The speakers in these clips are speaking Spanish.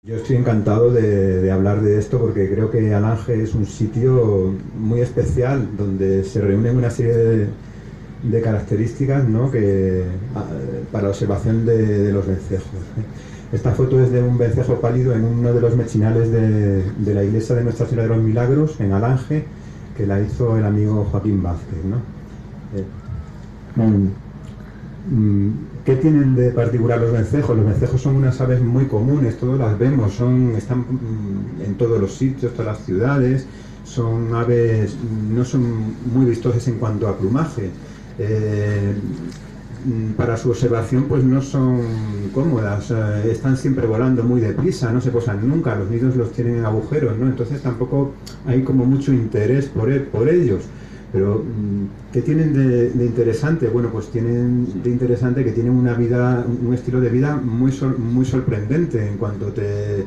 Yo estoy encantado de hablar de esto porque creo que Alange es un sitio muy especial donde se reúnen una serie de características, ¿no? Para la observación de los vencejos. Esta foto es de un vencejo pálido en uno de los mechinales de la iglesia de Nuestra Señora de los Milagros, en Alange, que la hizo el amigo Joaquín Vázquez, ¿no? ¿Qué tienen de particular los vencejos? Los vencejos son unas aves muy comunes, todos las vemos, están en todos los sitios, todas las ciudades, son aves, no son muy vistosas en cuanto a plumaje. Para su observación pues no son cómodas, están siempre volando muy deprisa, no se posan nunca, los nidos los tienen en agujeros, ¿no? Entonces tampoco hay como mucho interés por ellos. Pero, ¿qué tienen de interesante? Bueno, pues tienen de interesante que tienen una vida, un estilo de vida muy sorprendente. En cuanto te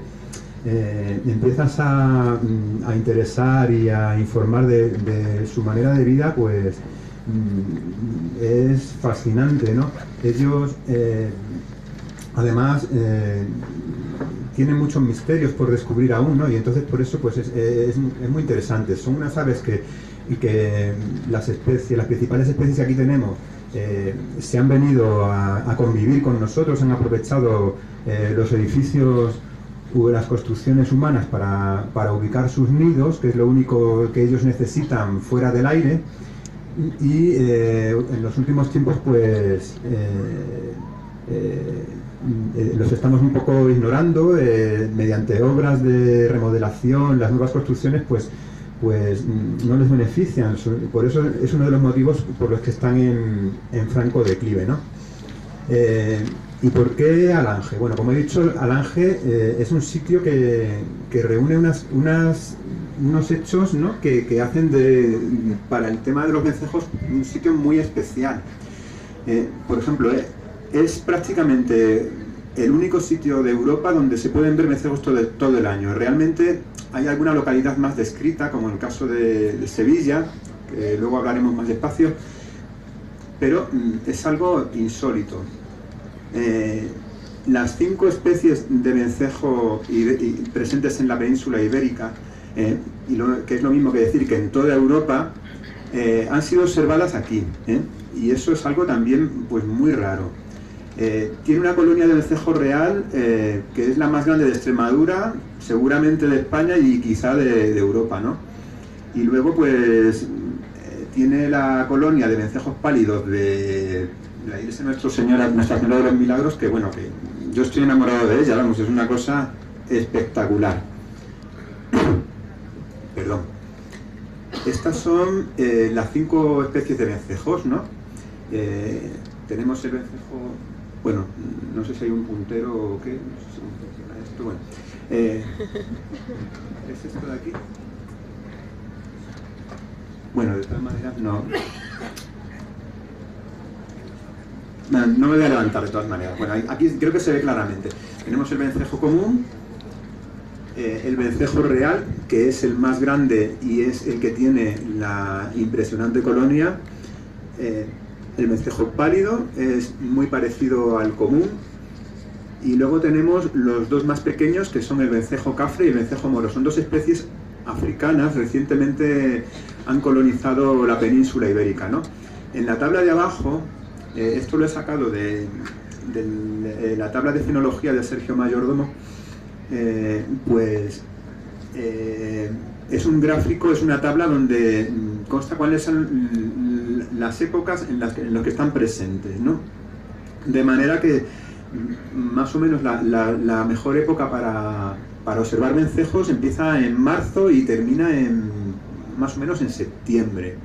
empiezas a interesar y a informar de su manera de vida, pues es fascinante, ¿no? Ellos, además, tienen muchos misterios por descubrir aún, ¿no? Y entonces por eso pues es muy interesante. Son unas aves que las principales especies que aquí tenemos se han venido a convivir con nosotros, han aprovechado los edificios u las construcciones humanas para ubicar sus nidos, que es lo único que ellos necesitan fuera del aire, y en los últimos tiempos pues los estamos un poco ignorando mediante obras de remodelación. Las nuevas construcciones pues no les benefician, por eso es uno de los motivos por los que están en franco declive, ¿no? ¿Y por qué Alange? Bueno, como he dicho, Alange es un sitio que reúne unos hechos, ¿no? que hacen para el tema de los vencejos un sitio muy especial. Por ejemplo, es prácticamente el único sitio de Europa donde se pueden ver vencejos todo el año. Realmente hay alguna localidad más descrita, como en el caso de Sevilla, que luego hablaremos más despacio, pero es algo insólito. Las 5 especies de vencejo presentes en la península ibérica, que es lo mismo que decir que en toda Europa, han sido observadas aquí, y eso es algo también pues muy raro. Tiene una colonia de vencejo real que es la más grande de Extremadura, seguramente de España y quizá de Europa, ¿no? Y luego pues tiene la colonia de vencejos pálidos de la iglesia de Nuestra Señora de los Milagros, que bueno, que yo estoy enamorado de ella, vamos, es una cosa espectacular. Perdón. Estas son las 5 especies de vencejos, ¿no? Tenemos el vencejo, bueno, no sé si hay un puntero o qué, no sé si funciona esto, bueno. ¿Es esto de aquí? Bueno, de todas maneras, no me voy a levantar de todas maneras. Bueno, aquí creo que se ve claramente. Tenemos el vencejo común, el vencejo real, que es el más grande y es el que tiene la impresionante colonia. El vencejo pálido es muy parecido al común. Y luego tenemos los 2 más pequeños, que son el vencejo cafre y el vencejo moro. Son 2 especies africanas, recientemente han colonizado la península ibérica, ¿no? En la tabla de abajo, esto lo he sacado de la tabla de fenología de Sergio Mayordomo, es un gráfico, es una tabla donde consta cuáles son las épocas en las que están presentes, ¿no? De manera que más o menos la mejor época para observar vencejos empieza en marzo y termina más o menos en septiembre.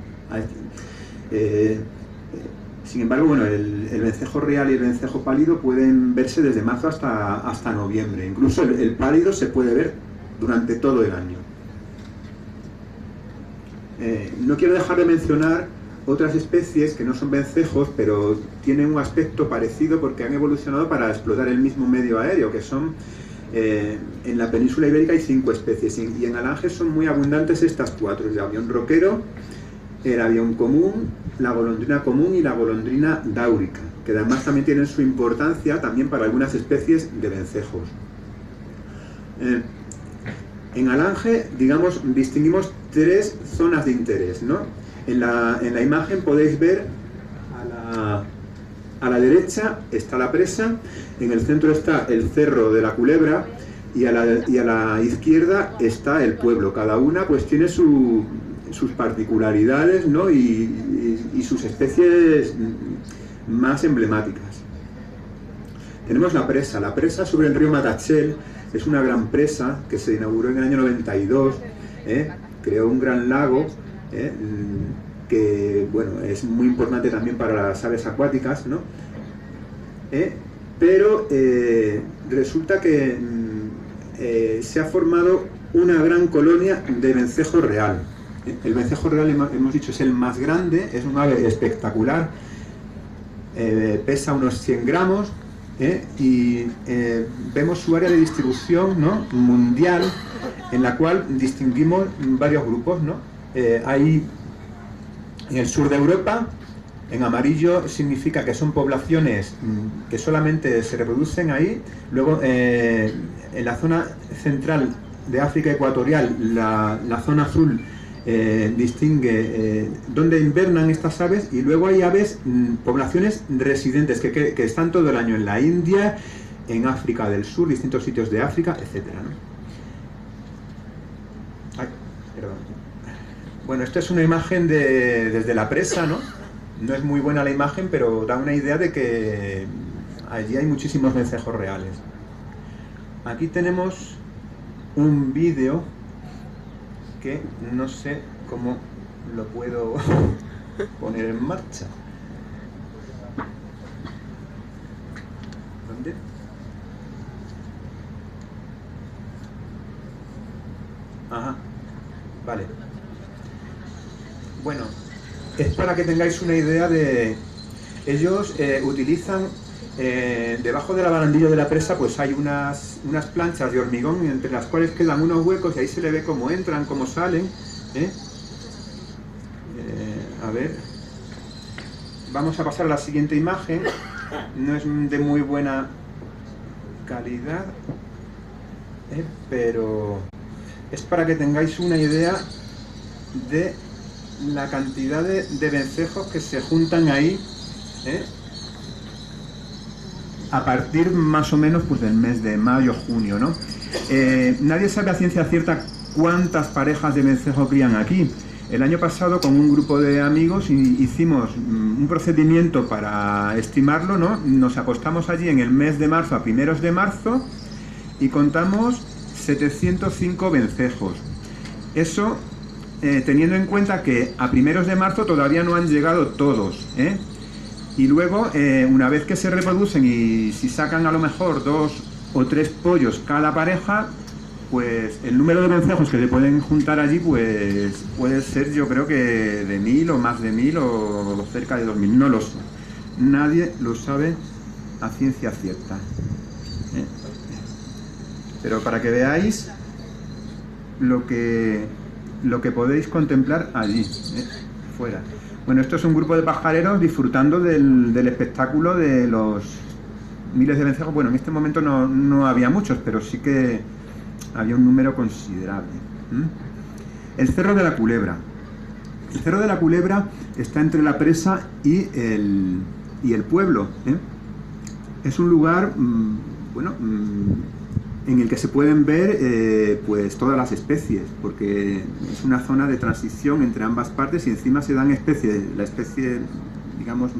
Sin embargo, bueno, el vencejo real y el vencejo pálido pueden verse desde marzo hasta noviembre. Incluso el pálido se puede ver durante todo el año. No quiero dejar de mencionar otras especies que no son vencejos, pero tienen un aspecto parecido porque han evolucionado para explotar el mismo medio aéreo, que son, en la península ibérica hay 5 especies, y en Alange son muy abundantes estas 4, el avión roquero, el avión común, la golondrina común y la golondrina dáurica, que además también tienen su importancia también para algunas especies de vencejos. En Alange, digamos, distinguimos tres zonas de interés, ¿no? En la imagen podéis ver a la derecha está la presa, en el centro está el Cerro de la Culebra y a la izquierda está el pueblo. Cada una pues tiene sus particularidades, ¿no? y sus especies más emblemáticas. Tenemos la presa sobre el río Matachel. Es una gran presa que se inauguró en el año 92, creó un gran lago, que bueno, es muy importante también para las aves acuáticas, ¿no? Pero resulta que se ha formado una gran colonia de vencejo real. El vencejo real, hemos dicho, es el más grande, es un ave espectacular, pesa unos 100 gramos, y vemos su área de distribución, ¿no? Mundial, en la cual distinguimos varios grupos, ¿no? Hay en el sur de Europa, en amarillo significa que son poblaciones que solamente se reproducen ahí. Luego en la zona central de África ecuatorial, la zona azul distingue dónde invernan estas aves, y luego hay aves, poblaciones residentes que están todo el año en la India, en África del Sur, distintos sitios de África, etcétera, ¿no? Ay, perdón. Bueno, esto es una imagen desde la presa, ¿no? No es muy buena la imagen, pero da una idea de que allí hay muchísimos vencejos reales. Aquí tenemos un vídeo que no sé cómo lo puedo poner en marcha. ¿Dónde? Ajá, vale. Bueno, es para que tengáis una idea de... Ellos utilizan... debajo de la barandilla de la presa pues hay unas planchas de hormigón entre las cuales quedan unos huecos, y ahí se le ve cómo entran, cómo salen, a ver, vamos a pasar a la siguiente imagen. No es de muy buena calidad, pero es para que tengáis una idea de la cantidad de vencejos que se juntan ahí, a partir más o menos pues del mes de mayo, junio, ¿no? Nadie sabe a ciencia cierta cuántas parejas de vencejo crían aquí. El año pasado, con un grupo de amigos, hicimos un procedimiento para estimarlo, ¿no? Nos acostamos allí en el mes de marzo, a primeros de marzo, y contamos 705 vencejos. Eso teniendo en cuenta que a primeros de marzo todavía no han llegado todos, y luego, una vez que se reproducen y si sacan a lo mejor 2 o 3 pollos cada pareja, pues el número de vencejos que se pueden juntar allí pues puede ser, yo creo que de 1000 o más de 1000 o cerca de 2000, no lo sé. Nadie lo sabe a ciencia cierta. Pero para que veáis lo que podéis contemplar allí, fuera. Bueno, esto es un grupo de pajareros disfrutando del espectáculo de los miles de vencejos. Bueno, en este momento no había muchos, pero sí que había un número considerable. El Cerro de la Culebra. El Cerro de la Culebra está entre la presa y el pueblo. Es un lugar, en el que se pueden ver pues todas las especies, porque es una zona de transición entre ambas partes, y encima se dan especies, la especie, digamos,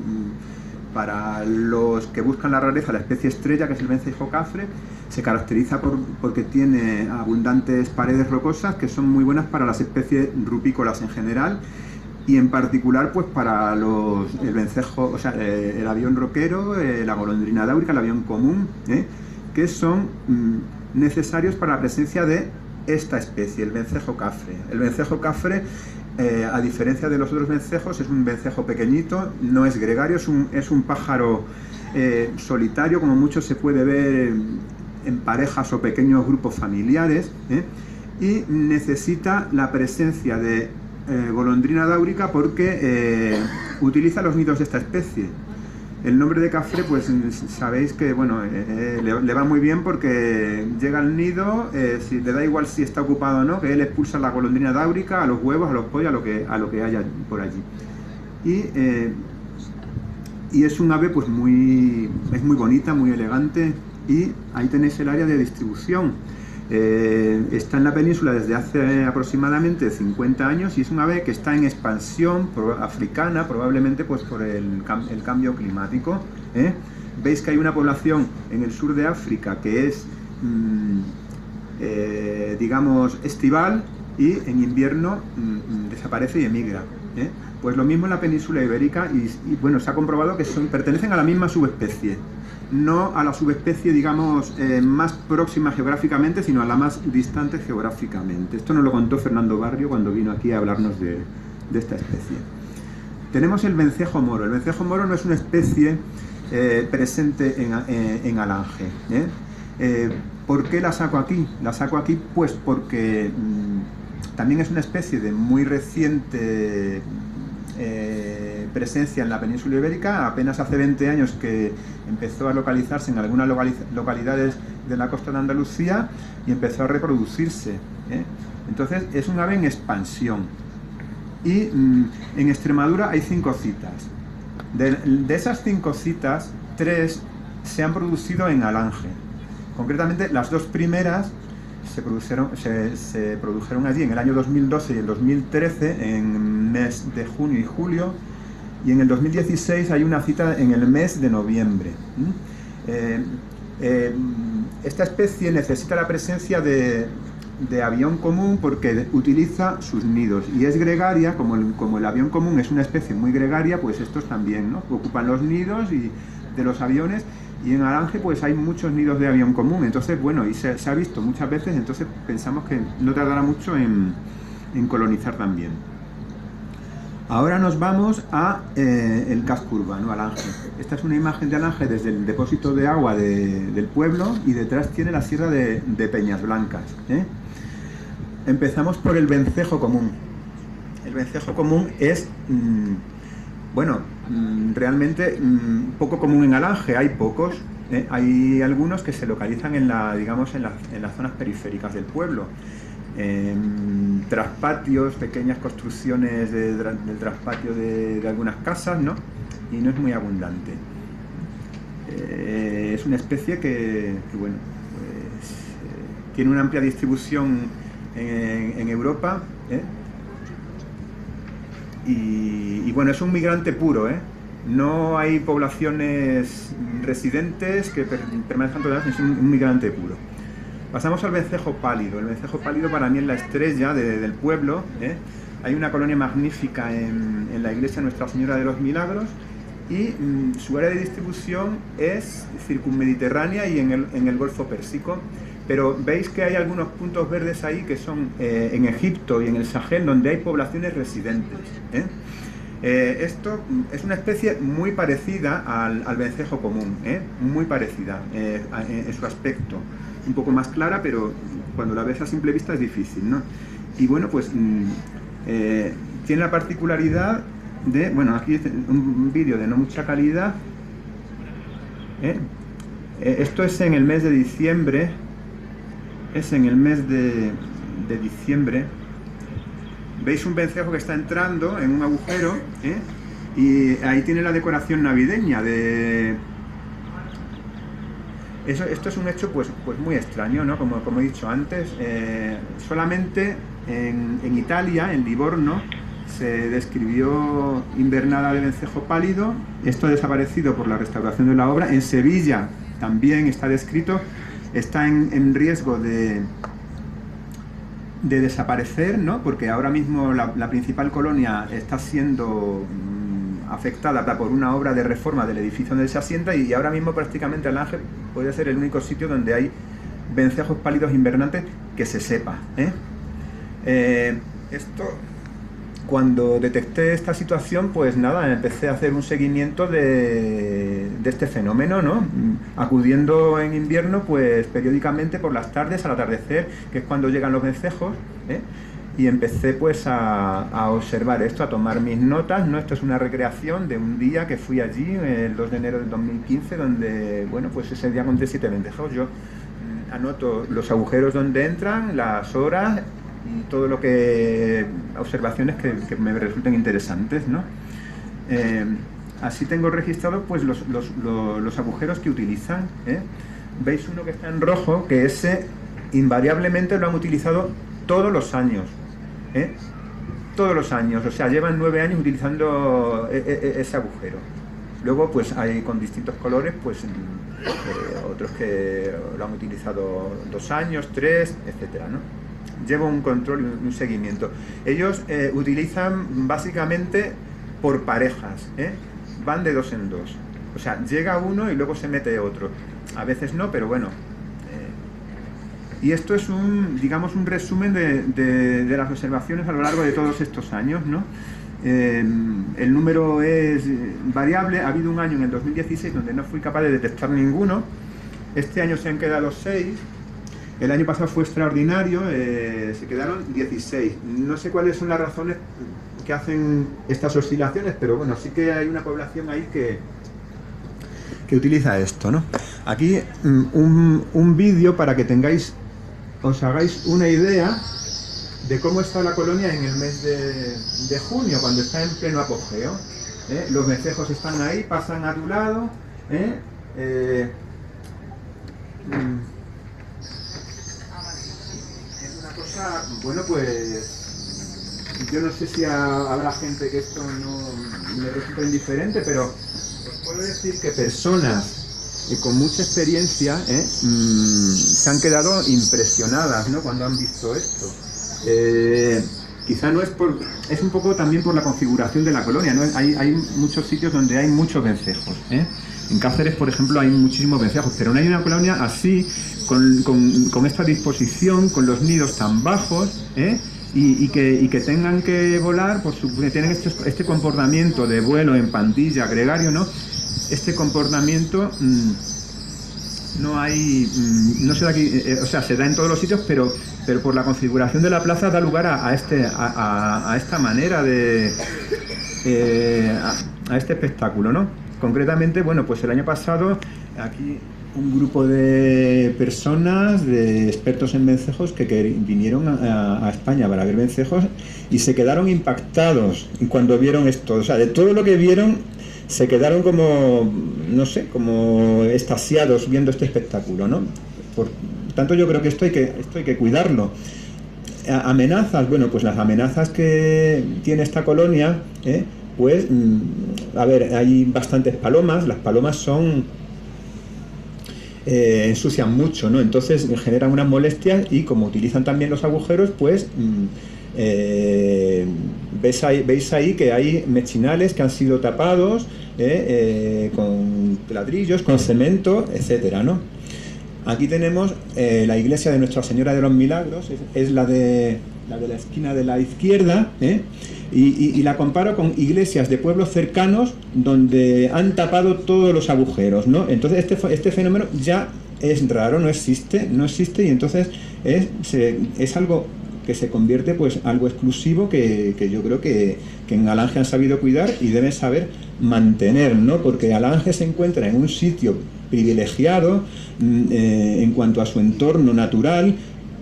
para los que buscan la rareza, la especie estrella, que es el vencejo cafre, se caracteriza porque tiene abundantes paredes rocosas que son muy buenas para las especies rupícolas en general, y en particular pues para el vencejo, o sea, el avión roquero, la golondrina dáurica, el avión común, que son necesarios para la presencia de esta especie, el vencejo cafre. El vencejo cafre, a diferencia de los otros vencejos, es un vencejo pequeñito, no es gregario, es un pájaro solitario, como mucho se puede ver en parejas o pequeños grupos familiares, y necesita la presencia de golondrina dáurica porque utiliza los nidos de esta especie. El nombre de Cafre, pues sabéis que bueno, le va muy bien porque llega al nido, si, le da igual si está ocupado o no, que él expulsa a la golondrina dáurica, a los huevos, a los pollos, a lo que haya por allí. Y es un ave pues es muy bonita, muy elegante, y ahí tenéis el área de distribución. Está en la península desde hace aproximadamente 50 años y es un ave que está en expansión africana, probablemente pues por el cambio climático. Veis que hay una población en el sur de África que es, digamos, estival, y en invierno desaparece y emigra. Pues lo mismo en la península ibérica, y bueno, se ha comprobado que pertenecen a la misma subespecie. No a la subespecie, digamos, más próxima geográficamente, sino a la más distante geográficamente. Esto nos lo contó Fernando Barrio cuando vino aquí a hablarnos de esta especie. Tenemos el vencejo moro. El vencejo moro no es una especie presente en Alange. ¿Por qué la saco aquí? La saco aquí pues porque también es una especie de muy reciente presencia en la península ibérica. Apenas hace 20 años que empezó a localizarse en algunas localidades de la costa de Andalucía y empezó a reproducirse. Entonces es un ave en expansión. Y en Extremadura hay 5 citas. De esas 5 citas, 3 se han producido en Alange. Concretamente, las 2 primeras se produjeron allí en el año 2012 y el 2013, en mes de junio y julio, y en el 2016 hay una cita en el mes de noviembre. Esta especie necesita la presencia de avión común porque utiliza sus nidos, y es gregaria, como el avión común es una especie muy gregaria, pues estos también, ¿no? Ocupan los nidos de los aviones. Y en Alange pues hay muchos nidos de avión común, entonces bueno, y se ha visto muchas veces, entonces pensamos que no tardará mucho en colonizar también. Ahora nos vamos a el casco urbano, Alange. Esta es una imagen de Alange desde el depósito de agua del pueblo, y detrás tiene la sierra de Peñas Blancas. Empezamos por el vencejo común. El vencejo común es... bueno, realmente poco común en Alange, hay pocos. Hay algunos que se localizan en las zonas periféricas del pueblo. Traspatios, pequeñas construcciones del traspatio de algunas casas, ¿no? Y no es muy abundante. Es una especie que bueno, pues, tiene una amplia distribución en Europa. Y bueno, es un migrante puro, no hay poblaciones residentes que permanezcan todas, es un migrante puro. Pasamos al vencejo pálido. El vencejo pálido para mí es la estrella del pueblo. Hay una colonia magnífica en la iglesia Nuestra Señora de los Milagros, y su área de distribución es circunmediterránea y en el Golfo Pérsico. Pero veis que hay algunos puntos verdes ahí que son en Egipto y en el Sahel, donde hay poblaciones residentes. Esto es una especie muy parecida al vencejo común, muy parecida en su aspecto. Un poco más clara, pero cuando la ves a simple vista es difícil, ¿no? Y bueno, pues tiene la particularidad de... Bueno, aquí un vídeo de no mucha calidad. Esto es en el mes de diciembre. Es en el mes de diciembre. Veis un vencejo que está entrando en un agujero, y ahí tiene la decoración navideña de... Esto es un hecho pues muy extraño, ¿no? Como he dicho antes, solamente en Italia, en Livorno, se describió invernada de vencejo pálido. Esto ha desaparecido por la restauración de la obra. En Sevilla también está descrito. Está en riesgo de desaparecer, ¿no? Porque ahora mismo la principal colonia está siendo afectada por una obra de reforma del edificio donde se asienta, y ahora mismo prácticamente Alange puede ser el único sitio donde hay vencejos pálidos invernantes que se sepa. Esto, cuando detecté esta situación, pues nada, empecé a hacer un seguimiento de este fenómeno, ¿no? Acudiendo en invierno, pues periódicamente por las tardes, al atardecer, que es cuando llegan los vencejos, y empecé pues a observar esto, a tomar mis notas, ¿no? Esto es una recreación de un día que fui allí, el 2 de enero del 2015, donde, bueno, pues ese día conté 7 vencejos. Yo anoto los agujeros donde entran, las horas y todo lo que... observaciones que me resulten interesantes, ¿no? Así tengo registrados pues los agujeros que utilizan, ¿eh? Veis uno que está en rojo, que ese invariablemente lo han utilizado todos los años, ¿eh? Todos los años, o sea, llevan 9 años utilizando ese agujero. Luego pues hay con distintos colores, pues otros que lo han utilizado 2 años, 3, etcétera, ¿no? Llevo un control y un seguimiento. Ellos utilizan básicamente por parejas, ¿eh? Van de 2 en 2. O sea, llega uno y luego se mete otro. A veces no, pero bueno. Y esto es digamos, un resumen de las observaciones a lo largo de todos estos años, ¿no? El número es variable. Ha habido un año en el 2016 donde no fui capaz de detectar ninguno. Este año se han quedado 6. El año pasado fue extraordinario, se quedaron 16. No sé cuáles son las razones que hacen estas oscilaciones, pero bueno, sí que hay una población ahí que utiliza esto, ¿no? Aquí un vídeo para que os hagáis una idea de cómo está la colonia en el mes de junio, cuando está en pleno apogeo, ¿eh? Los vencejos están ahí, pasan a tu lado, ¿eh? Es una cosa, bueno, pues yo no sé si habrá gente que esto no le resulta indiferente, pero os puedo decir que personas con mucha experiencia se han quedado impresionadas, ¿no? Cuando han visto esto. Quizá no es es un poco también por la configuración de la colonia, ¿no? Hay muchos sitios donde hay muchos vencejos, ¿eh? En Cáceres, por ejemplo, hay muchísimos vencejos, pero no hay una colonia así, con esta disposición, con los nidos tan bajos, ¿eh? Y que tengan que volar, que tienen este comportamiento de vuelo en pandilla, gregario, ¿no? Este comportamiento no se da aquí, o sea, se da en todos los sitios, pero por la configuración de la plaza da lugar a esta manera a este espectáculo, ¿no? Concretamente, bueno, pues el año pasado aquí un grupo de personas, de expertos en vencejos que vinieron a España para ver vencejos y se quedaron impactados cuando vieron esto. O sea, de todo lo que vieron se quedaron como, no sé, como extasiados viendo este espectáculo, ¿no? Por tanto, yo creo que esto hay que cuidarlo. Amenazas, bueno, pues las amenazas que tiene esta colonia, pues, a ver, hay bastantes palomas. Las palomas ensucian mucho, ¿no? Entonces generan unas molestias y como utilizan también los agujeros, pues veis ahí que hay mechinales que han sido tapados con ladrillos, con cemento, etcétera, ¿no? Aquí tenemos la iglesia de Nuestra Señora de los Milagros, es la de la esquina de la izquierda, y la comparo con iglesias de pueblos cercanos donde han tapado todos los agujeros, ¿no? Entonces este fenómeno ya es raro, no existe, y entonces es algo que se convierte pues algo exclusivo que yo creo que en Alange han sabido cuidar y deben saber mantener, ¿no? Porque Alange se encuentra en un sitio privilegiado en cuanto a su entorno natural,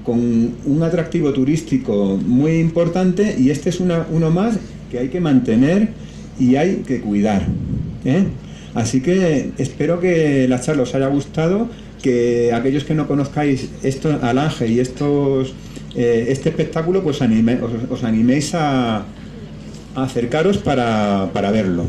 con un atractivo turístico muy importante, y este es uno más que hay que mantener y hay que cuidar, ¿eh? Así que espero que la charla os haya gustado, que aquellos que no conozcáis Alange y este espectáculo, pues os animéis a acercaros para verlo.